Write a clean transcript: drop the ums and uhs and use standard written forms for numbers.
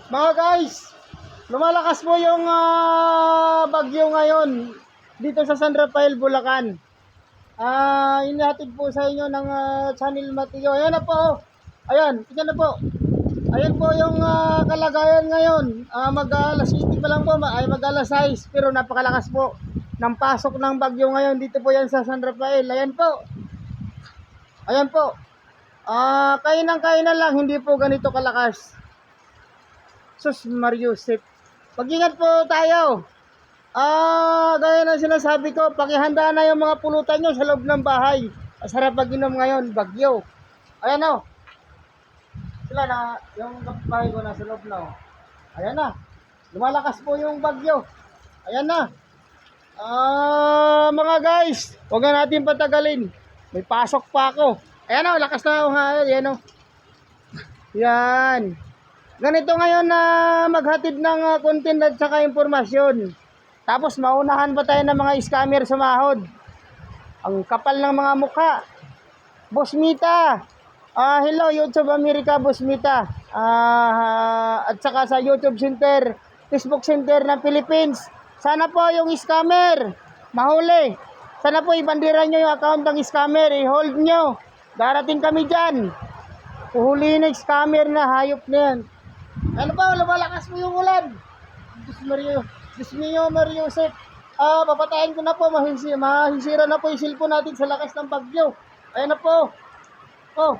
Mga guys, lumalakas po yung bagyo ngayon dito sa San Rafael, Bulacan. Inihatid po sa inyo ng Channel Mateo. Ayan na po. Ayan, tingnan na po. Ayan po yung kalagayan ngayon. Mag-alas 7 pa lang po, mag-alas 6, pero napakalakas po ng pasok ng bagyo ngayon. Dito po yan sa San Rafael. Ayan po. Ayan po. Kainan lang, hindi po ganito kalakas. Sus Mariusip. Mag-ingat po tayo. Gaya ng sinasabi ko, pakihanda na yung mga pulutan nyo sa loob ng bahay. Masarap mag-inom ngayon, bagyo. Ayan o. Sila na, yung bahay ko nasa loob na o. Ayan na. Lumalakas po yung bagyo. Ayan na. Mga guys, huwag na natin patagalin. May pasok pa ako. Ayan o, lakas na o ha. Ayan o. Yan. Ganito ngayon na maghatid ng content at saka informasyon. Tapos maunahan pa tayo ng mga scammer sumahod. Ang kapal ng mga mukha. Boss Mita. Hello YouTube America, Boss Mita. At saka sa YouTube Center, Facebook Center ng Philippines. Sana po yung scammer mahuli. Sana po ibandira nyo yung account ng scammer. I-hold nyo. Darating kami dyan. Uhulihin na scammer na, hayop na yan. Ano ba, lumalakas mo yung ulan. Diyos mio, Mariusip. Papatayin ko na po, mahisira na po yung cellphone natin sa lakas ng bagyo. Ayan na po. Oh,